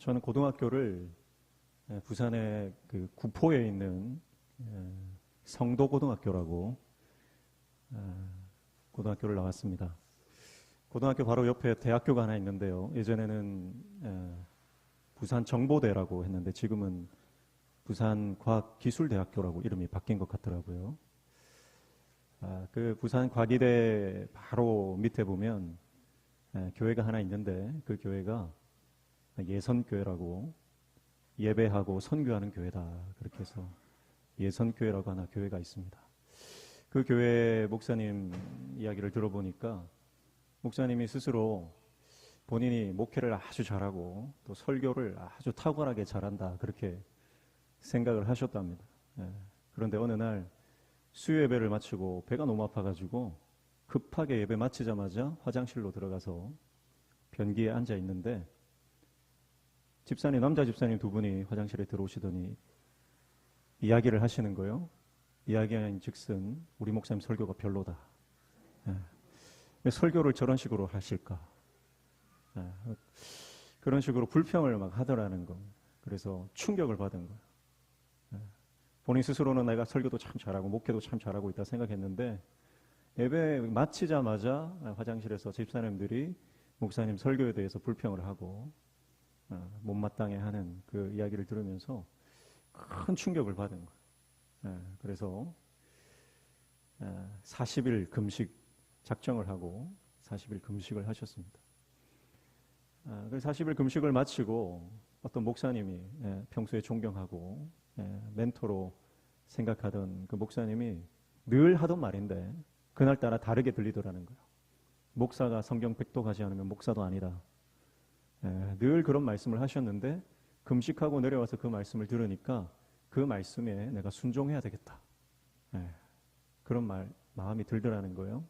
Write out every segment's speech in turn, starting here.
저는 고등학교를 부산의 그 구포에 있는 성도고등학교라고 고등학교를 나왔습니다. 고등학교 바로 옆에 대학교가 하나 있는데요. 예전에는 부산정보대라고 했는데 지금은 부산과학기술대학교라고 이름이 바뀐 것 같더라고요. 그 부산과기대 바로 밑에 보면 교회가 하나 있는데 그 교회가 예선교회라고 예배하고 선교하는 교회다. 그렇게 해서 예선교회라고 하나 교회가 있습니다. 그 교회 목사님 이야기를 들어보니까 목사님이 스스로 본인이 목회를 아주 잘하고 또 설교를 아주 탁월하게 잘한다. 그렇게 생각을 하셨답니다. 그런데 어느 날 수요 예배를 마치고 배가 너무 아파가지고 급하게 예배 마치자마자 화장실로 들어가서 변기에 앉아 있는데 남자 집사님 두 분이 화장실에 들어오시더니 이야기를 하시는 거예요. 이야기한 즉슨 우리 목사님 설교가 별로다. 왜 설교를 저런 식으로 하실까? 그런 식으로 불평을 막 하더라는 거. 그래서 충격을 받은 거예요. 본인 스스로는 내가 설교도 참 잘하고 목회도 참 잘하고 있다 생각했는데 예배 마치자마자 화장실에서 집사님들이 목사님 설교에 대해서 불평을 하고 못마땅해 하는 그 이야기를 들으면서 큰 충격을 받은 거예요. 그래서 40일 금식 작정을 하고 40일 금식을 하셨습니다. 그래서 40일 금식을 마치고 어떤 목사님이 평소에 존경하고 멘토로 생각하던 그 목사님이 늘 하던 말인데 그날따라 다르게 들리더라는 거예요. 목사가 성경 백독하지 않으면 목사도 아니다. 늘 그런 말씀을 하셨는데 금식하고 내려와서 그 말씀을 들으니까 그 말씀에 내가 순종해야 되겠다. 그런 마음이 들더라는 거예요.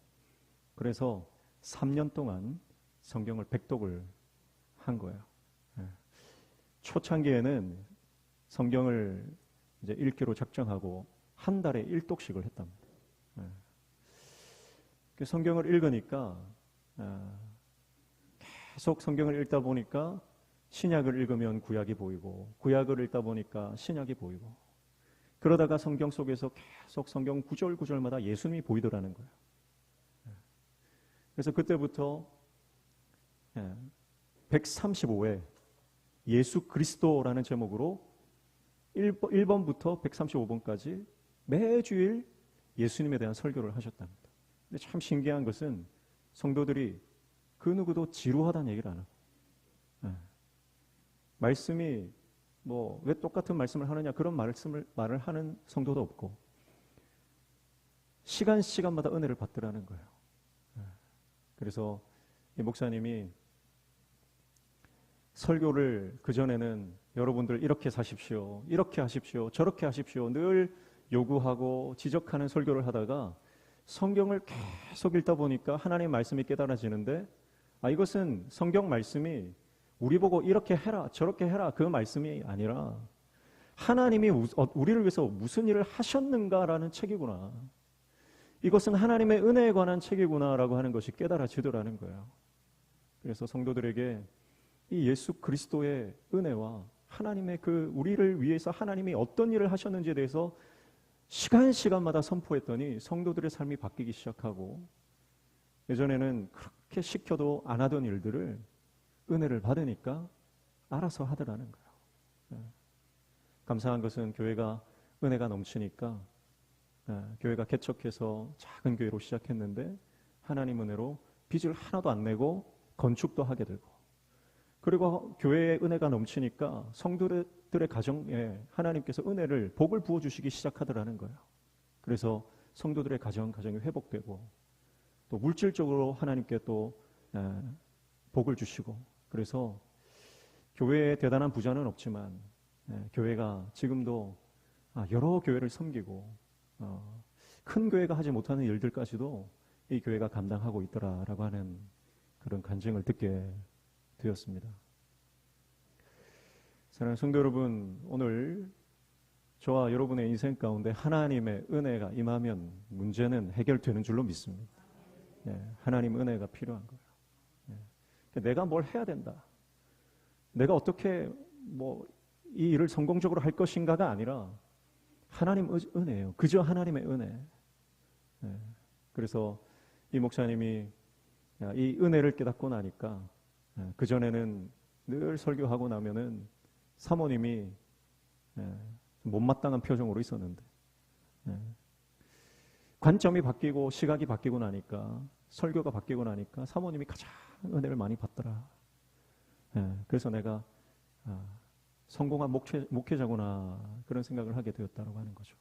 그래서 3년 동안 성경을 백독을 한 거예요. 초창기에는 성경을 이제 읽기로 작정하고 한 달에 1독씩을 했답니다. 성경을 읽으니까 계속 성경을 읽다 보니까 신약을 읽으면 구약이 보이고 구약을 읽다 보니까 신약이 보이고 그러다가 성경 속에서 계속 성경 구절구절마다 예수님이 보이더라는 거예요. 그래서 그때부터 135회 예수 그리스도라는 제목으로 1번부터 135번까지 매주일 예수님에 대한 설교를 하셨답니다. 근데 참 신기한 것은 성도들이 그 누구도 지루하다는 얘기를 안 하고 말씀이 뭐 왜 똑같은 말씀을 하느냐 그런 말을 하는 성도도 없고 시간마다 은혜를 받더라는 거예요. 그래서 이 목사님이 설교를 그전에는 여러분들 이렇게 사십시오, 이렇게 하십시오, 저렇게 하십시오 늘 요구하고 지적하는 설교를 하다가 성경을 계속 읽다 보니까 하나님의 말씀이 깨달아지는데 이것은 성경 말씀이 우리 보고 이렇게 해라 저렇게 해라 그 말씀이 아니라 하나님이 우리를 위해서 무슨 일을 하셨는가라는 책이구나. 이것은 하나님의 은혜에 관한 책이구나라고 하는 것이 깨달아지더라는 거예요. 그래서 성도들에게 이 예수 그리스도의 은혜와 하나님의 그 우리를 위해서 하나님이 어떤 일을 하셨는지에 대해서 시간마다 선포했더니 성도들의 삶이 바뀌기 시작하고 예전에는 그렇게 시켜도 안 하던 일들을 은혜를 받으니까 알아서 하더라는 거예요. 감사한 것은 교회가 은혜가 넘치니까 교회가 개척해서 작은 교회로 시작했는데 하나님 은혜로 빚을 하나도 안 내고 건축도 하게 되고 그리고 교회의 은혜가 넘치니까 성도들의 가정에 하나님께서 복을 부어주시기 시작하더라는 거예요. 그래서 성도들의 가정이 회복되고 또 물질적으로 하나님께 또 복을 주시고 그래서 교회에 대단한 부자는 없지만 교회가 지금도 여러 교회를 섬기고 큰 교회가 하지 못하는 일들까지도 이 교회가 감당하고 있더라라고 하는 그런 간증을 듣게 되었습니다. 사랑하는 성도 여러분, 오늘 저와 여러분의 인생 가운데 하나님의 은혜가 임하면 문제는 해결되는 줄로 믿습니다. 하나님 은혜가 필요한 거예요. 내가 뭘 해야 된다. 내가 어떻게 이 일을 성공적으로 할 것인가가 아니라 하나님 은혜예요. 그저 하나님의 은혜. 예. 그래서 이 목사님이 이 은혜를 깨닫고 나니까 그전에는 늘 설교하고 나면은 사모님이 못마땅한 표정으로 있었는데 관점이 바뀌고 시각이 바뀌고 나니까 설교가 바뀌고 나니까 사모님이 가장 은혜를 많이 받더라. 그래서 내가 성공한 목회자구나 그런 생각을 하게 되었다고 하는 거죠.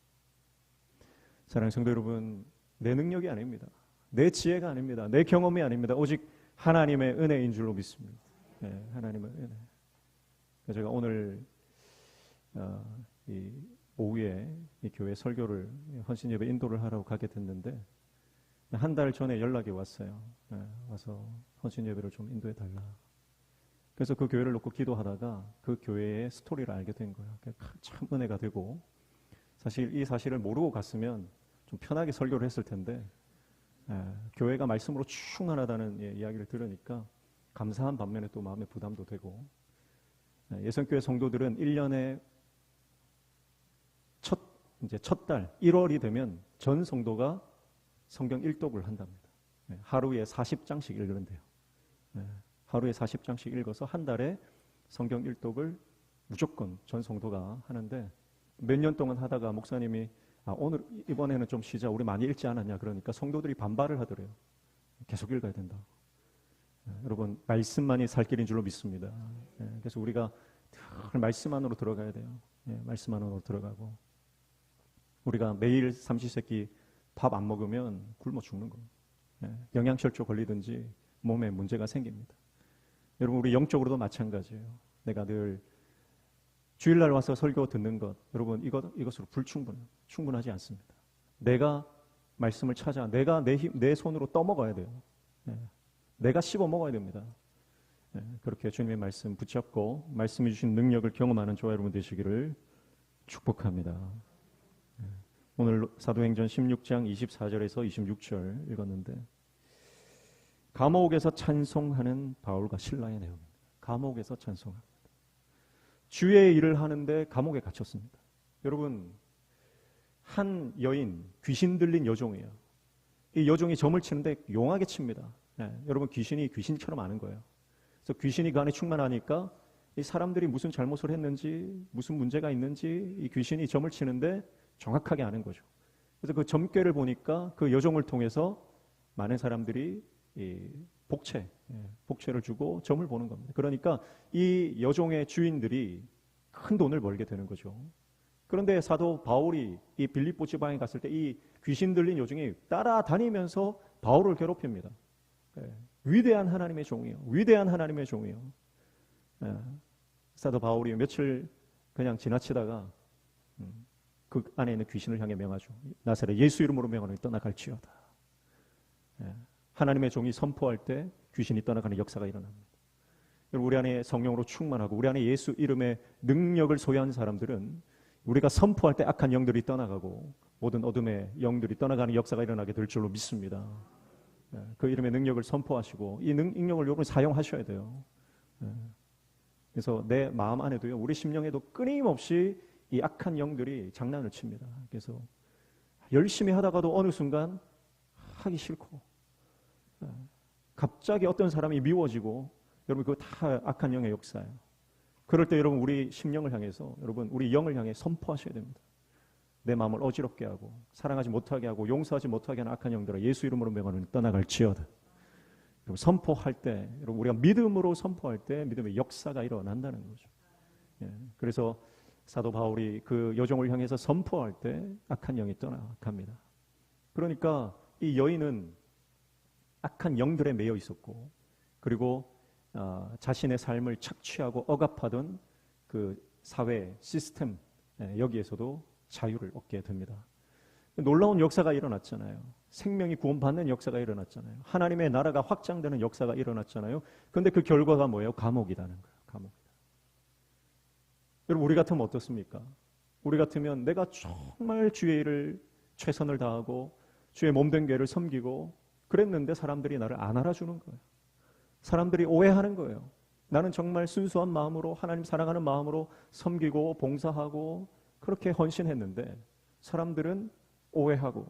사랑하는 성도 여러분, 내 능력이 아닙니다. 내 지혜가 아닙니다. 내 경험이 아닙니다. 오직 하나님의 은혜인 줄로 믿습니다. 하나님의 은혜. 제가 오늘 이 오후에 이 교회 설교를 헌신 예배 인도를 하라고 가게 됐는데 한 달 전에 연락이 왔어요. 와서 헌신 예배를 좀 인도해 달라. 그래서 그 교회를 놓고 기도하다가 그 교회의 스토리를 알게 된 거예요. 참 은혜가 되고 사실 이 사실을 모르고 갔으면 좀 편하게 설교를 했을 텐데 교회가 말씀으로 충만하다는 이야기를 들으니까 감사한 반면에 또 마음의 부담도 되고 예선교회 성도들은 1년에 첫 달 1월이 되면 전 성도가 성경 일독을 한답니다. 하루에 40장씩 읽는데요. 하루에 40장씩 읽어서 한 달에 성경 일독을 무조건 전 성도가 하는데 몇 년 동안 하다가 목사님이 이번에는 좀 쉬자. 우리 많이 읽지 않았냐. 그러니까 성도들이 반발을 하더래요. 계속 읽어야 된다. 여러분 말씀만이 살 길인 줄로 믿습니다. 그래서 우리가 늘 말씀 안으로 들어가야 돼요. 말씀 안으로 들어가고 우리가 매일 삼시세끼 밥 안 먹으면 굶어 죽는 거예요. 영양실조 걸리든지 몸에 문제가 생깁니다. 여러분 우리 영적으로도 마찬가지예요. 내가 늘 주일날 와서 설교 듣는 것 여러분 이것으로 불충분해요. 충분하지 않습니다. 내가 말씀을 찾아 내가 내 손으로 떠먹어야 돼요. 내가 씹어 먹어야 됩니다. 그렇게 주님의 말씀 붙잡고 말씀해 주신 능력을 경험하는 저와 여러분 되시기를 축복합니다. 오늘 사도행전 16장 24절에서 26절 읽었는데 감옥에서 찬송하는 바울과 실라의 내용입니다. 감옥에서 찬송합니다. 주의 일을 하는데 감옥에 갇혔습니다. 여러분 한 여인 귀신 들린 여종이에요. 이 여종이 점을 치는데 용하게 칩니다. 여러분 귀신이 귀신처럼 아는 거예요. 그래서 귀신이 그 안에 충만하니까 이 사람들이 무슨 잘못을 했는지 무슨 문제가 있는지 이 귀신이 점을 치는데 정확하게 아는 거죠. 그래서 그 점괘를 보니까 그 여종을 통해서 많은 사람들이 이 복채를 주고 점을 보는 겁니다. 그러니까 이 여종의 주인들이 큰 돈을 벌게 되는 거죠. 그런데 사도 바울이 이 빌립보 지방에 갔을 때 이 귀신 들린 여종이 따라다니면서 바울을 괴롭힙니다. 위대한 하나님의 종이요. 위대한 하나님의 종이요. 사도 바울이 며칠 그냥 지나치다가 그 안에 있는 귀신을 향해 명하죠. 나사렛 예수 이름으로 명하노니 떠나갈지어다. 하나님의 종이 선포할 때 귀신이 떠나가는 역사가 일어납니다. 우리 안에 성령으로 충만하고 우리 안에 예수 이름의 능력을 소유한 사람들은 우리가 선포할 때 악한 영들이 떠나가고 모든 어둠의 영들이 떠나가는 역사가 일어나게 될 줄로 믿습니다. 그 이름의 능력을 선포하시고 이 능력을 여러분 사용하셔야 돼요. 그래서 내 마음 안에도요, 우리 심령에도 끊임없이 이 악한 영들이 장난을 칩니다. 그래서 열심히 하다가도 어느 순간 하기 싫고 갑자기 어떤 사람이 미워지고 여러분 그거 다 악한 영의 역사예요. 그럴 때 여러분 우리 심령을 향해서 여러분 우리 영을 향해 선포하셔야 됩니다. 내 마음을 어지럽게 하고 사랑하지 못하게 하고 용서하지 못하게 하는 악한 영들아 예수 이름으로 명하노니 떠나갈지어다. 여러분 선포할 때 여러분 우리가 믿음으로 선포할 때 믿음의 역사가 일어난다는 거죠. 그래서 사도 바울이 그 여종을 향해서 선포할 때 악한 영이 떠나갑니다. 그러니까 이 여인은 악한 영들에 매여 있었고 그리고 자신의 삶을 착취하고 억압하던 그 사회 시스템 여기에서도 자유를 얻게 됩니다. 놀라운 역사가 일어났잖아요. 생명이 구원받는 역사가 일어났잖아요. 하나님의 나라가 확장되는 역사가 일어났잖아요. 그런데 그 결과가 뭐예요? 감옥이라는 거예요. 감옥이다. 여러분 우리 같으면 어떻습니까? 우리 같으면 내가 정말 주의 일을 최선을 다하고 주의 몸된 교회를 섬기고 그랬는데 사람들이 나를 안 알아주는 거예요. 사람들이 오해하는 거예요. 나는 정말 순수한 마음으로 하나님 사랑하는 마음으로 섬기고 봉사하고 그렇게 헌신했는데 사람들은 오해하고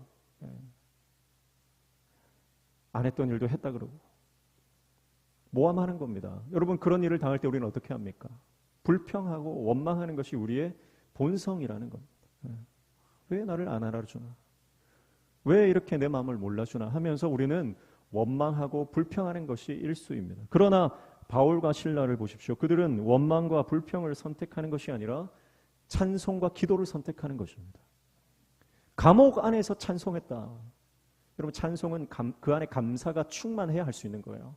안 했던 일도 했다 그러고 모함하는 겁니다. 여러분, 그런 일을 당할 때 우리는 어떻게 합니까? 불평하고 원망하는 것이 우리의 본성이라는 겁니다. 왜 나를 안 알아주나? 왜 이렇게 내 마음을 몰라주나 하면서 우리는 원망하고 불평하는 것이 일수입니다. 그러나 바울과 실라를 보십시오. 그들은 원망과 불평을 선택하는 것이 아니라 찬송과 기도를 선택하는 것입니다. 감옥 안에서 찬송했다. 여러분, 찬송은 그 안에 감사가 충만해야 할 수 있는 거예요.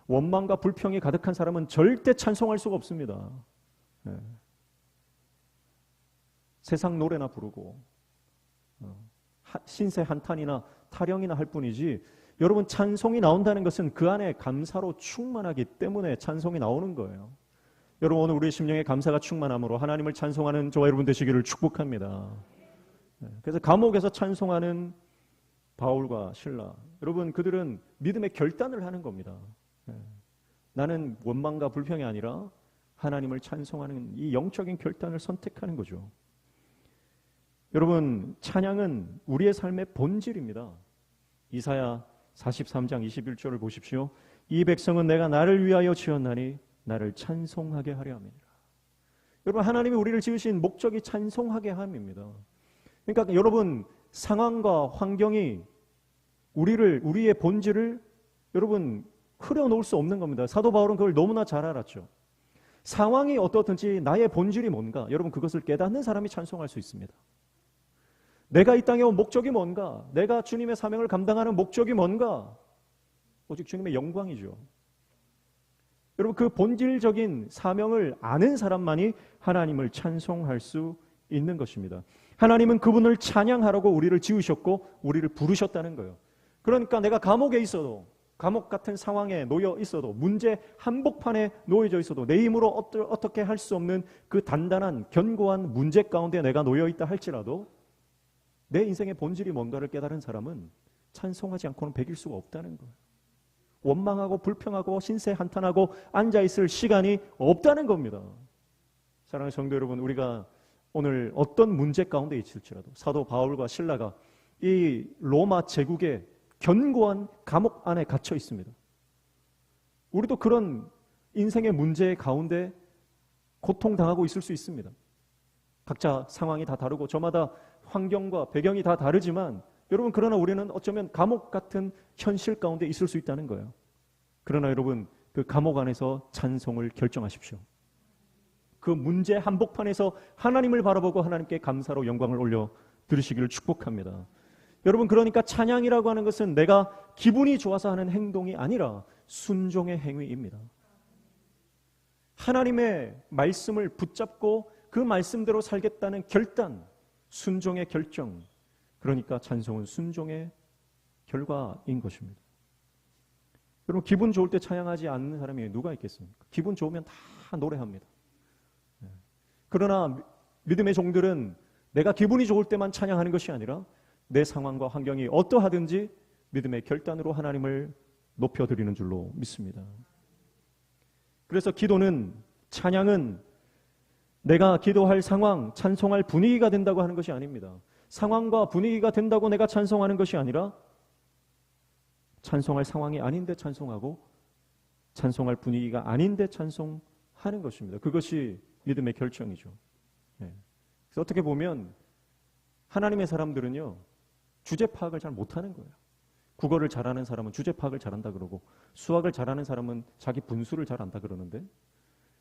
원망과 불평이 가득한 사람은 절대 찬송할 수가 없습니다. 세상 노래나 부르고 신세 한탄이나 타령이나 할 뿐이지, 여러분, 찬송이 나온다는 것은 그 안에 감사로 충만하기 때문에 찬송이 나오는 거예요. 여러분, 오늘 우리의 심령에 감사가 충만함으로 하나님을 찬송하는 저와 여러분 되시기를 축복합니다. 그래서 감옥에서 찬송하는 바울과 실라, 여러분, 그들은 믿음의 결단을 하는 겁니다. 나는 원망과 불평이 아니라 하나님을 찬송하는 이 영적인 결단을 선택하는 거죠. 여러분, 찬양은 우리의 삶의 본질입니다. 이사야 43장 21절을 보십시오. 이 백성은 내가 나를 위하여 지었나니 나를 찬송하게 하려 함이니라. 여러분, 하나님이 우리를 지으신 목적이 찬송하게 함입니다. 그러니까 여러분, 상황과 환경이 우리의 본질을 여러분 흐려놓을 수 없는 겁니다. 사도 바울은 그걸 너무나 잘 알았죠. 상황이 어떻든지 나의 본질이 뭔가, 여러분, 그것을 깨닫는 사람이 찬송할 수 있습니다. 내가 이 땅에 온 목적이 뭔가, 내가 주님의 사명을 감당하는 목적이 뭔가, 오직 주님의 영광이죠. 여러분, 그 본질적인 사명을 아는 사람만이 하나님을 찬송할 수 있는 것입니다. 하나님은 그분을 찬양하라고 우리를 지으셨고 우리를 부르셨다는 거예요. 그러니까 내가 감옥에 있어도, 감옥 같은 상황에 놓여 있어도, 문제 한복판에 놓여져 있어도, 내 힘으로 어떻게 할 수 없는 그 단단한 견고한 문제 가운데 내가 놓여 있다 할지라도 내 인생의 본질이 뭔가를 깨달은 사람은 찬송하지 않고는 배길 수가 없다는 거예요. 원망하고 불평하고 신세 한탄하고 앉아있을 시간이 없다는 겁니다. 사랑하는 성도 여러분, 우리가 오늘 어떤 문제 가운데 있을지라도 사도 바울과 실라가 이 로마 제국의 견고한 감옥 안에 갇혀 있습니다. 우리도 그런 인생의 문제 가운데 고통당하고 있을 수 있습니다. 각자 상황이 다 다르고 저마다 환경과 배경이 다 다르지만 여러분, 그러나 우리는 어쩌면 감옥 같은 현실 가운데 있을 수 있다는 거예요. 그러나 여러분, 그 감옥 안에서 찬송을 결정하십시오. 그 문제 한복판에서 하나님을 바라보고 하나님께 감사로 영광을 올려 드리시기를 축복합니다. 여러분, 그러니까 찬양이라고 하는 것은 내가 기분이 좋아서 하는 행동이 아니라 순종의 행위입니다. 하나님의 말씀을 붙잡고 그 말씀대로 살겠다는 결단, 순종의 결정, 그러니까 찬송은 순종의 결과인 것입니다. 여러분, 기분 좋을 때 찬양하지 않는 사람이 누가 있겠습니까? 기분 좋으면 다 노래합니다. 그러나 믿음의 종들은 내가 기분이 좋을 때만 찬양하는 것이 아니라 내 상황과 환경이 어떠하든지 믿음의 결단으로 하나님을 높여드리는 줄로 믿습니다. 그래서 기도는, 찬양은 내가 기도할 상황, 찬송할 분위기가 된다고 하는 것이 아닙니다. 상황과 분위기가 된다고 내가 찬송하는 것이 아니라 찬송할 상황이 아닌데 찬송하고 찬송할 분위기가 아닌데 찬송하는 것입니다. 그것이 믿음의 결정이죠. 그래서 어떻게 보면 하나님의 사람들은요, 주제 파악을 잘 못하는 거예요. 국어를 잘하는 사람은 주제 파악을 잘한다 그러고 수학을 잘하는 사람은 자기 분수를 잘 안다 그러는데,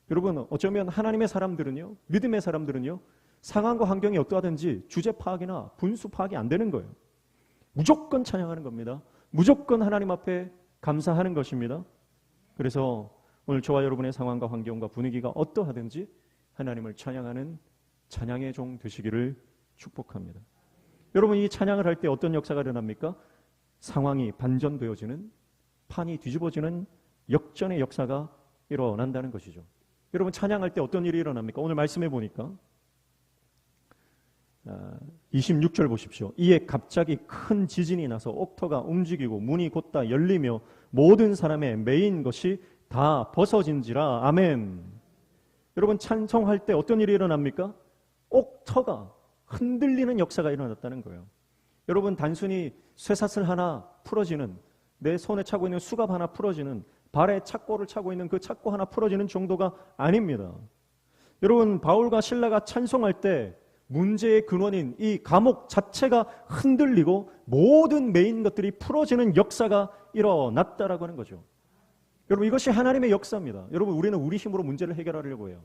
여러분, 어쩌면 하나님의 사람들은요, 믿음의 사람들은요, 상황과 환경이 어떠하든지 주제 파악이나 분수 파악이 안 되는 거예요. 무조건 찬양하는 겁니다. 무조건 하나님 앞에 감사하는 것입니다. 그래서 오늘 저와 여러분의 상황과 환경과 분위기가 어떠하든지 하나님을 찬양하는 찬양의 종 되시기를 축복합니다. 여러분, 이 찬양을 할 때 어떤 역사가 일어납니까? 상황이 반전되어지는, 판이 뒤집어지는 역전의 역사가 일어난다는 것이죠. 여러분, 찬양할 때 어떤 일이 일어납니까? 오늘 말씀해 보니까 26절 보십시오. 이에 갑자기 큰 지진이 나서 옥토가 움직이고 문이 곧다 열리며 모든 사람의 매인 것이 다 벗어진지라. 아멘. 여러분, 찬송할 때 어떤 일이 일어납니까? 옥터가 흔들리는 역사가 일어났다는 거예요. 여러분, 단순히 쇠사슬 하나 풀어지는, 내 손에 차고 있는 수갑 하나 풀어지는, 발에 착고를 차고 있는 그 착고 하나 풀어지는 정도가 아닙니다. 여러분, 바울과 실라가 찬송할 때 문제의 근원인 이 감옥 자체가 흔들리고 모든 메인 것들이 풀어지는 역사가 일어났다라고 하는 거죠. 여러분, 이것이 하나님의 역사입니다. 여러분, 우리는 우리 힘으로 문제를 해결하려고 해요.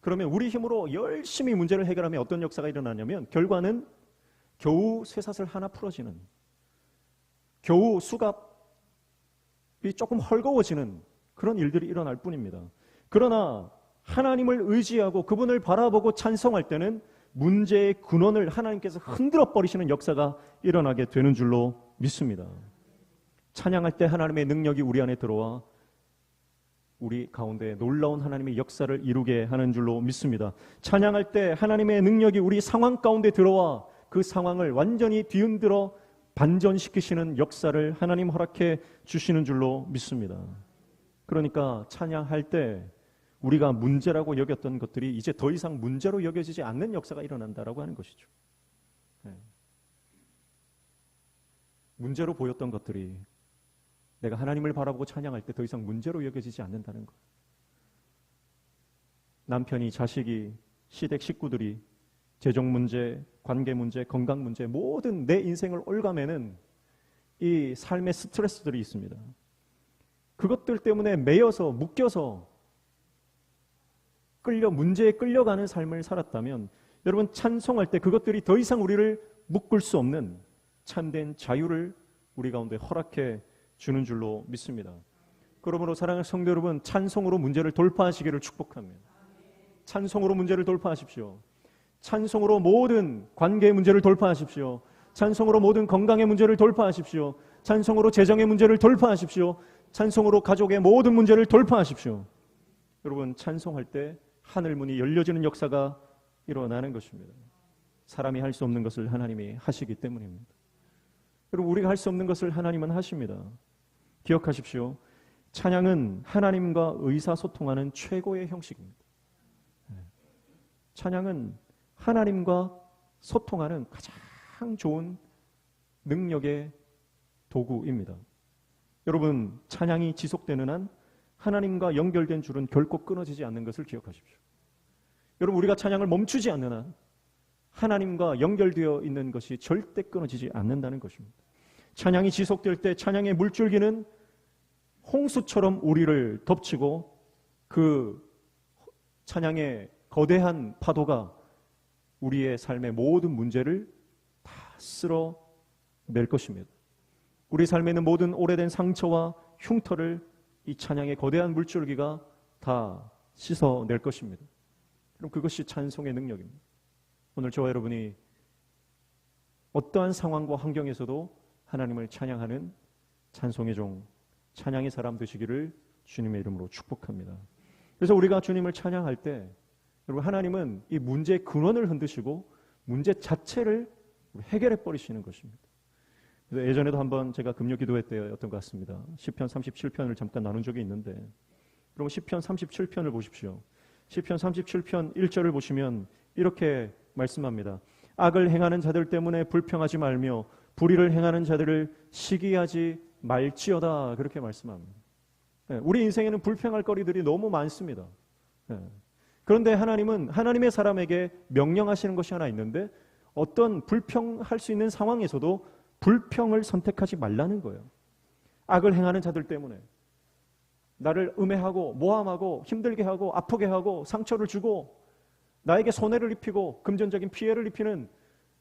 그러면 우리 힘으로 열심히 문제를 해결하면 어떤 역사가 일어나냐면 결과는 겨우 쇠사슬 하나 풀어지는, 겨우 수갑이 조금 헐거워지는 그런 일들이 일어날 뿐입니다. 그러나 하나님을 의지하고 그분을 바라보고 찬송할 때는 문제의 근원을 하나님께서 흔들어 버리시는 역사가 일어나게 되는 줄로 믿습니다. 찬양할 때 하나님의 능력이 우리 안에 들어와 우리 가운데 놀라운 하나님의 역사를 이루게 하는 줄로 믿습니다. 찬양할 때 하나님의 능력이 우리 상황 가운데 들어와 그 상황을 완전히 뒤흔들어 반전시키시는 역사를 하나님 허락해 주시는 줄로 믿습니다. 그러니까 찬양할 때 우리가 문제라고 여겼던 것들이 이제 더 이상 문제로 여겨지지 않는 역사가 일어난다라고 하는 것이죠. 문제로 보였던 것들이 내가 하나님을 바라보고 찬양할 때 더 이상 문제로 여겨지지 않는다는 것. 남편이, 자식이, 시댁 식구들이, 재정 문제, 관계 문제, 건강 문제, 모든 내 인생을 옭아매는 이 삶의 스트레스들이 있습니다. 그것들 때문에 매여서 묶여서 문제에 끌려가는 삶을 살았다면 여러분, 찬송할 때 그것들이 더 이상 우리를 묶을 수 없는 참된 자유를 우리 가운데 허락해 주는 줄로 믿습니다. 그러므로 사랑하는 성도 여러분, 찬송으로 문제를 돌파하시기를 축복합니다. 찬송으로 문제를 돌파하십시오. 찬송으로 모든 관계의 문제를 돌파하십시오. 찬송으로 모든 건강의 문제를 돌파하십시오. 찬송으로 재정의 문제를 돌파하십시오. 찬송으로 가족의 모든 문제를 돌파하십시오. 여러분, 찬송할 때 하늘문이 열려지는 역사가 일어나는 것입니다. 사람이 할 수 없는 것을 하나님이 하시기 때문입니다. 여러분, 우리가 할 수 없는 것을 하나님은 하십니다. 기억하십시오. 찬양은 하나님과 의사소통하는 최고의 형식입니다. 찬양은 하나님과 소통하는 가장 좋은 능력의 도구입니다. 여러분, 찬양이 지속되는 한 하나님과 연결된 줄은 결코 끊어지지 않는 것을 기억하십시오. 여러분, 우리가 찬양을 멈추지 않는 한 하나님과 연결되어 있는 것이 절대 끊어지지 않는다는 것입니다. 찬양이 지속될 때 찬양의 물줄기는 홍수처럼 우리를 덮치고 그 찬양의 거대한 파도가 우리의 삶의 모든 문제를 다 쓸어낼 것입니다. 우리 삶에 있는 모든 오래된 상처와 흉터를 이 찬양의 거대한 물줄기가 다 씻어낼 것입니다. 그럼 그것이 찬송의 능력입니다. 오늘 저와 여러분이 어떠한 상황과 환경에서도 하나님을 찬양하는 찬송의 종, 찬양의 사람 되시기를 주님의 이름으로 축복합니다. 그래서 우리가 주님을 찬양할 때 여러분, 하나님은 이 문제의 근원을 흔드시고 문제 자체를 해결해 버리시는 것입니다. 그래서 예전에도 한번 제가 금요 기도회 때였던 것 같습니다. 시편 37편을 잠깐 나눈 적이 있는데, 여러분, 시편 37편을 보십시오. 시편 37편 1절을 보시면 이렇게 말씀합니다. 악을 행하는 자들 때문에 불평하지 말며 불의를 행하는 자들을 시기하지 말지어다. 그렇게 말씀합니다. 우리 인생에는 불평할 거리들이 너무 많습니다. 그런데 하나님은 하나님의 사람에게 명령하시는 것이 하나 있는데, 어떤 불평할 수 있는 상황에서도 불평을 선택하지 말라는 거예요. 악을 행하는 자들 때문에 나를 음해하고 모함하고 힘들게 하고 아프게 하고 상처를 주고 나에게 손해를 입히고 금전적인 피해를 입히는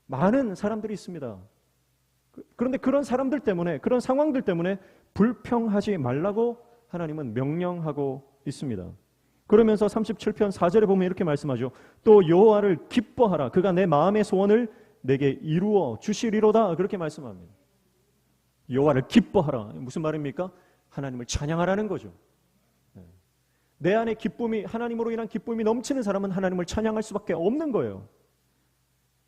많은 사람들이 있습니다. 그런데 그런 사람들 때문에, 그런 상황들 때문에 불평하지 말라고 하나님은 명령하고 있습니다. 그러면서 37편 4절에 보면 이렇게 말씀하죠. 또 여호와를 기뻐하라. 그가 내 마음의 소원을 내게 이루어 주시리로다. 그렇게 말씀합니다. 여호와를 기뻐하라. 무슨 말입니까? 하나님을 찬양하라는 거죠. 내 안에 기쁨이, 하나님으로 인한 기쁨이 넘치는 사람은 하나님을 찬양할 수밖에 없는 거예요.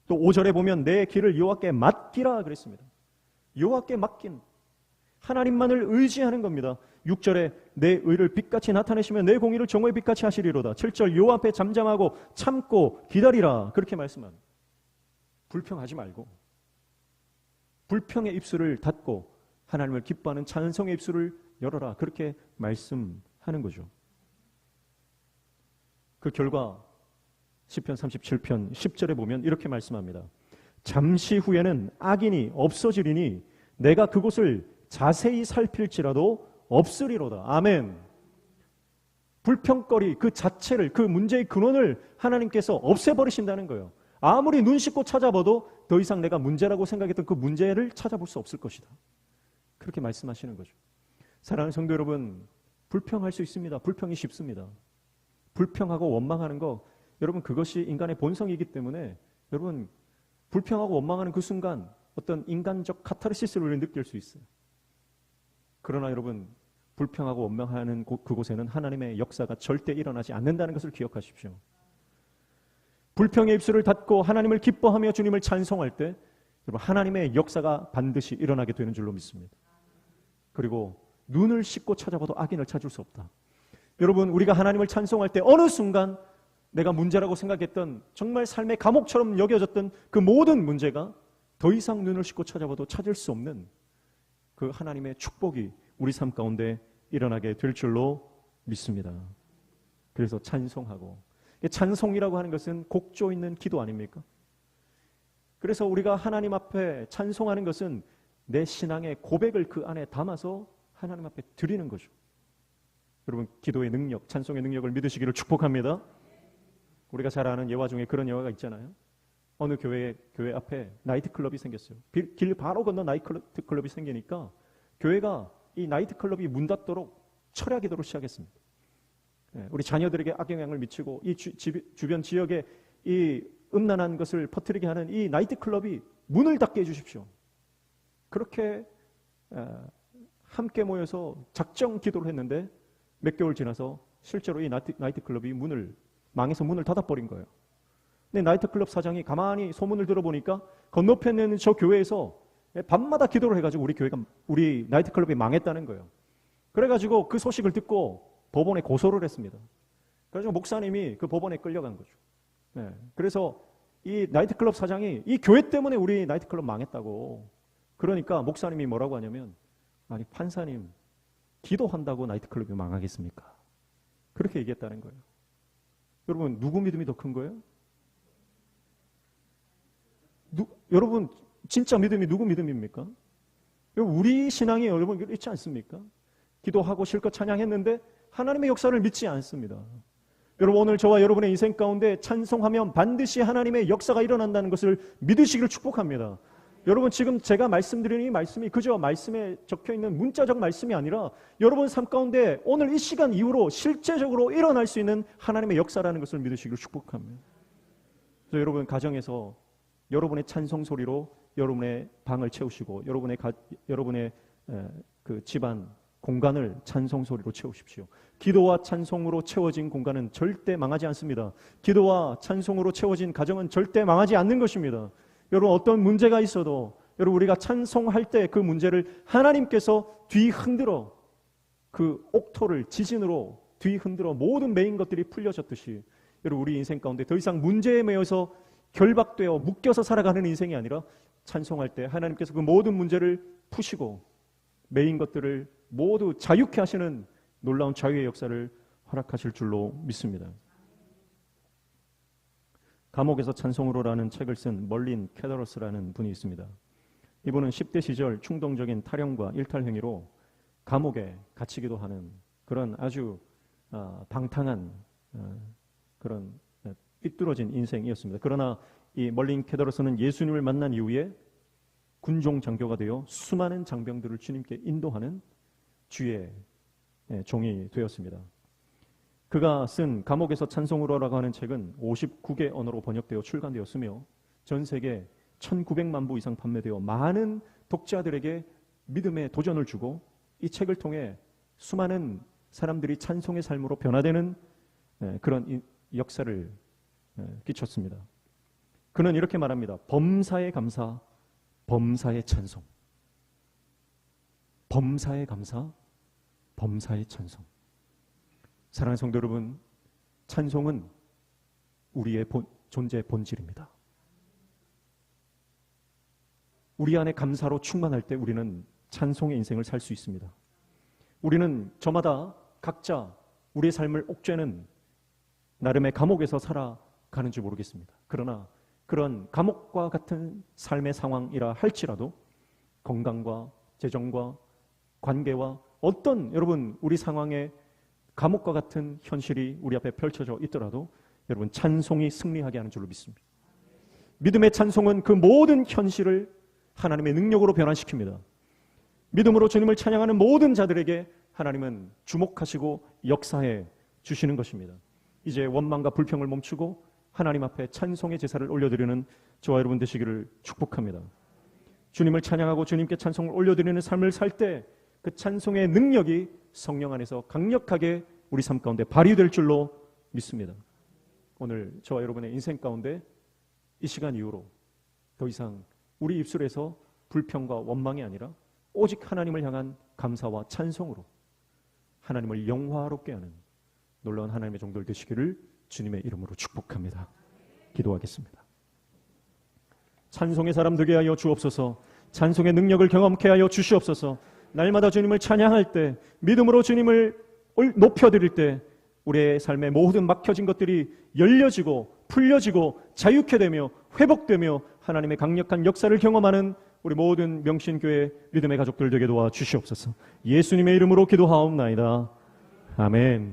또 5절에 보면 내 길을 여호와께 맡기라 그랬습니다. 여호와께 맡긴, 하나님만을 의지하는 겁니다. 6절에 내 의를 빛같이 나타내시며 내 공의를 정오의 빛같이 하시리로다. 7절 요 앞에 잠잠하고 참고 기다리라. 그렇게 말씀합니다. 불평하지 말고 불평의 입술을 닫고 하나님을 기뻐하는 찬송의 입술을 열어라. 그렇게 말씀하는 거죠. 그 결과 시편 37편 10절에 보면 이렇게 말씀합니다. 잠시 후에는 악인이 없어지리니 내가 그곳을 자세히 살필지라도 없으리로다. 아멘. 불평거리 그 자체를, 그 문제의 근원을 하나님께서 없애버리신다는 거예요. 아무리 눈 씻고 찾아봐도 더 이상 내가 문제라고 생각했던 그 문제를 찾아볼 수 없을 것이다. 그렇게 말씀하시는 거죠. 사랑하는 성도 여러분, 불평할 수 있습니다. 불평이 쉽습니다. 불평하고 원망하는 거, 여러분 그것이 인간의 본성이기 때문에 여러분 불평하고 원망하는 그 순간 어떤 인간적 카타르시스를 우리는 느낄 수 있어요. 그러나 여러분 불평하고 원망하는 그곳에는 하나님의 역사가 절대 일어나지 않는다는 것을 기억하십시오. 불평의 입술을 닫고 하나님을 기뻐하며 주님을 찬송할 때 여러분 하나님의 역사가 반드시 일어나게 되는 줄로 믿습니다. 그리고 눈을 씻고 찾아봐도 악인을 찾을 수 없다. 여러분 우리가 하나님을 찬송할 때 어느 순간 내가 문제라고 생각했던 정말 삶의 감옥처럼 여겨졌던 그 모든 문제가 더 이상 눈을 씻고 찾아봐도 찾을 수 없는 그 하나님의 축복이 우리 삶 가운데 일어나게 될 줄로 믿습니다. 그래서 찬송하고, 찬송이라고 하는 것은 곡조 있는 기도 아닙니까? 그래서 우리가 하나님 앞에 찬송하는 것은 내 신앙의 고백을 그 안에 담아서 하나님 앞에 드리는 거죠. 여러분 기도의 능력, 찬송의 능력을 믿으시기를 축복합니다. 우리가 잘 아는 예화 중에 그런 예화가 있잖아요. 어느 교회 앞에 나이트클럽이 생겼어요. 길 바로 건너 나이트클럽이 생기니까 교회가 이 나이트클럽이 문 닫도록 철야기도를 시작했습니다. 우리 자녀들에게 악영향을 미치고 이 주변 지역에 이 음란한 것을 퍼뜨리게 하는 이 나이트클럽이 문을 닫게 해주십시오. 그렇게 함께 모여서 작정 기도를 했는데 몇 개월 지나서 실제로 이 나이트클럽이 망해서 문을 닫아버린 거예요. 근데 나이트클럽 사장이 가만히 소문을 들어보니까 건너편에 있는 저 교회에서 밤마다 기도를 해가지고 우리 나이트클럽이 망했다는 거예요. 그래가지고 그 소식을 듣고 법원에 고소를 했습니다. 그래서 목사님이 그 법원에 끌려간 거죠. 그래서 이 나이트클럽 사장이 이 교회 때문에 우리 나이트클럽 망했다고. 그러니까 목사님이 뭐라고 하냐면, 아니 판사님 기도한다고 나이트클럽이 망하겠습니까? 그렇게 얘기했다는 거예요. 여러분 누구 믿음이 더 큰 거예요? 여러분 진짜 믿음이 누구 믿음입니까? 우리 신앙이 여러분 있지 않습니까? 기도하고 실컷 찬양했는데 하나님의 역사를 믿지 않습니다. 여러분 오늘 저와 여러분의 인생 가운데 찬송하면 반드시 하나님의 역사가 일어난다는 것을 믿으시기를 축복합니다. 여러분 지금 제가 말씀드리는 이 말씀이 그저 말씀에 적혀있는 문자적 말씀이 아니라 여러분 삶 가운데 오늘 이 시간 이후로 실제적으로 일어날 수 있는 하나님의 역사라는 것을 믿으시기를 축복합니다. 그래서 여러분 가정에서 여러분의 찬송 소리로 여러분의 방을 채우시고 여러분의 그 집안 공간을 찬송 소리로 채우십시오. 기도와 찬송으로 채워진 공간은 절대 망하지 않습니다. 기도와 찬송으로 채워진 가정은 절대 망하지 않는 것입니다. 여러분 어떤 문제가 있어도 여러분 우리가 찬송할 때 그 문제를 하나님께서 뒤흔들어 그 옥토를 지진으로 뒤흔들어 모든 매인 것들이 풀려졌듯이 여러분 우리 인생 가운데 더 이상 문제에 매여서 결박되어 묶여서 살아가는 인생이 아니라 찬송할 때 하나님께서 그 모든 문제를 푸시고 매인 것들을 모두 자유케 하시는 놀라운 자유의 역사를 허락하실 줄로 믿습니다. 감옥에서 찬송으로라는 책을 쓴 멀린 캐더러스라는 분이 있습니다. 이분은 10대 시절 충동적인 탈영과 일탈 행위로 감옥에 갇히기도 하는 그런 아주 방탕한 그런 삐뚤어진 인생이었습니다. 그러나 이 멀린 캐더러스는 예수님을 만난 이후에 군종 장교가 되어 수많은 장병들을 주님께 인도하는 주의 종이 되었습니다. 그가 쓴 감옥에서 찬송으로라고 하는 책은 59개 언어로 번역되어 출간되었으며 전 세계 1900만 부 이상 판매되어 많은 독자들에게 믿음의 도전을 주고 이 책을 통해 수많은 사람들이 찬송의 삶으로 변화되는 그런 역사를 끼쳤습니다. 그는 이렇게 말합니다. 범사에 감사, 범사에 찬송. 범사에 감사, 범사에 찬송. 사랑하는 성도 여러분, 찬송은 우리의 존재의 본질입니다. 우리 안에 감사로 충만할 때 우리는 찬송의 인생을 살 수 있습니다. 우리는 저마다 각자 우리의 삶을 옥죄는 나름의 감옥에서 살아가는지 모르겠습니다. 그러나 그런 감옥과 같은 삶의 상황이라 할지라도 건강과 재정과 관계와 어떤 여러분 우리 상황에 감옥과 같은 현실이 우리 앞에 펼쳐져 있더라도 여러분 찬송이 승리하게 하는 줄로 믿습니다. 믿음의 찬송은 그 모든 현실을 하나님의 능력으로 변환시킵니다. 믿음으로 주님을 찬양하는 모든 자들에게 하나님은 주목하시고 역사해 주시는 것입니다. 이제 원망과 불평을 멈추고 하나님 앞에 찬송의 제사를 올려드리는 저와 여러분 되시기를 축복합니다. 주님을 찬양하고 주님께 찬송을 올려드리는 삶을 살 때 그 찬송의 능력이 성령 안에서 강력하게 우리 삶 가운데 발휘될 줄로 믿습니다. 오늘 저와 여러분의 인생 가운데 이 시간 이후로 더 이상 우리 입술에서 불평과 원망이 아니라 오직 하나님을 향한 감사와 찬송으로 하나님을 영화롭게 하는 놀라운 하나님의 종들 되시기를 주님의 이름으로 축복합니다. 기도하겠습니다. 찬송의 사람 되게 하여 주옵소서. 찬송의 능력을 경험케 하여 주시옵소서. 날마다 주님을 찬양할 때, 믿음으로 주님을 높여드릴 때 우리의 삶의 모든 막혀진 것들이 열려지고 풀려지고 자유케 되며 회복되며 하나님의 강력한 역사를 경험하는 우리 모든 명신교회 믿음의 가족들 되게 도와주시옵소서. 예수님의 이름으로 기도하옵나이다. 아멘.